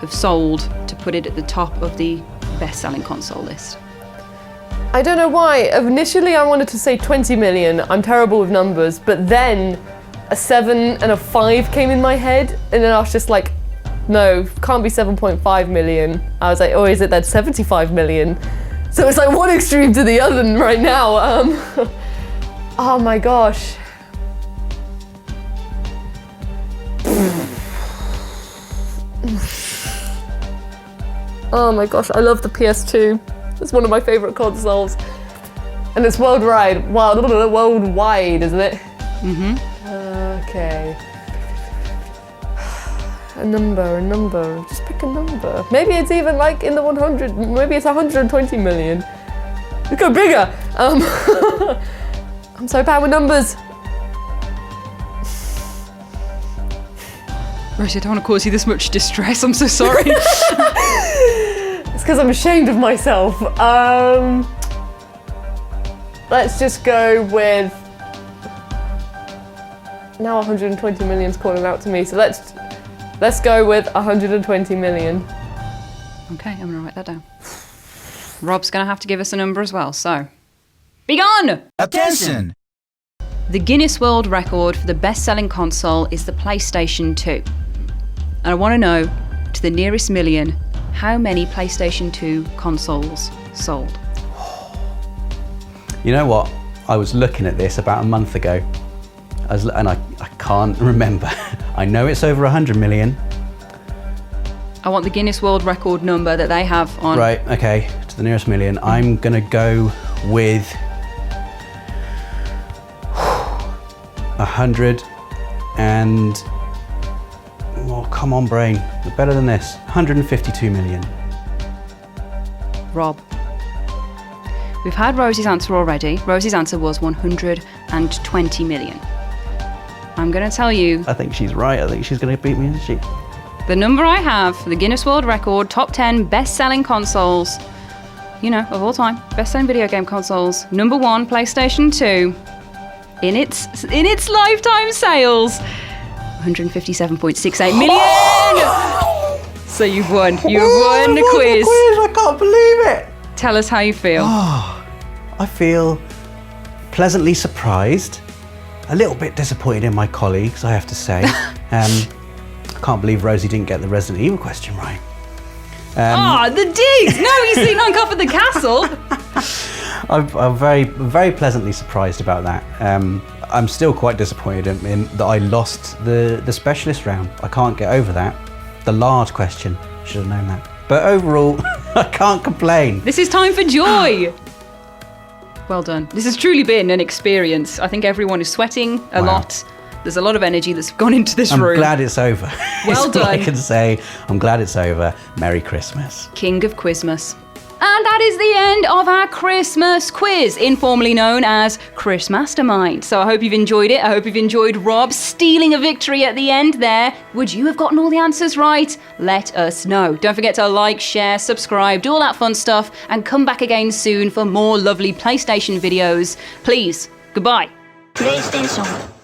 have sold to put it at the top of the best-selling console list? I don't know why. Initially, I wanted to say 20 million. I'm terrible with numbers, but then a 7 and a 5 came in my head, and then I was just like, no, can't be 7.5 million. I was like, oh, is it that 75 million? So it's like one extreme to the other right now. Oh my gosh. Oh my gosh, I love the PS2. It's one of my favorite consoles. And it's worldwide, worldwide, isn't it? Mm-hmm. Okay. A number, just pick a number. Maybe it's even like in the 100, maybe it's 120 million. Let's go bigger. I'm so bad with numbers. Rosie, I don't want to cause you this much distress, I'm so sorry. It's because I'm ashamed of myself. Let's just go with, now 120 million's calling out to me, so let's go with 120 million. Okay, I'm going to write that down. Rob's going to have to give us a number as well, so. Be gone! Attention! The Guinness World Record for the best-selling console is the PlayStation 2. And I want to know, to the nearest million, how many PlayStation 2 consoles sold? You know what? I was looking at this about a month ago, and I can't remember. I know it's over 100 million. I want the Guinness World Record number that they have on. Right, okay, to the nearest million. I'm gonna go with 100 and, oh, come on, brain, better than this. 152 million. Rob. We've had Rosie's answer already. Rosie's answer was 120 million. I'm going to tell you... I think she's right. I think she's going to beat me, isn't she? The number I have for the Guinness World Record, top 10 best-selling consoles, you know, of all time, best-selling video game consoles. Number 1, PlayStation 2. In its lifetime sales, 157.68 million! So you've won. You've won the quiz. I can't believe it. Tell us how you feel. Oh, I feel pleasantly surprised. A little bit disappointed in my colleagues, I have to say. I can't believe Rosie didn't get the Resident Evil question right. The digs! No, he's seen on top of the castle. I'm very, very pleasantly surprised about that. I'm still quite disappointed in that I lost the specialist round. I can't get over that. The lard question, should have known that. But overall, I can't complain. This is time for joy. Well done. This has truly been an experience. I think everyone is sweating a lot. There's a lot of energy that's gone into this room. I'm glad it's over. Well That's all I done. can say. I'm glad it's over. Merry Christmas. King of Quizmas. And that is the end of our Christmas quiz, informally known as Chris Mastermind. So I hope you've enjoyed it. I hope you've enjoyed Rob stealing a victory at the end there. Would you have gotten all the answers right? Let us know. Don't forget to like, share, subscribe, do all that fun stuff, and come back again soon for more lovely PlayStation videos. Please, goodbye. PlayStation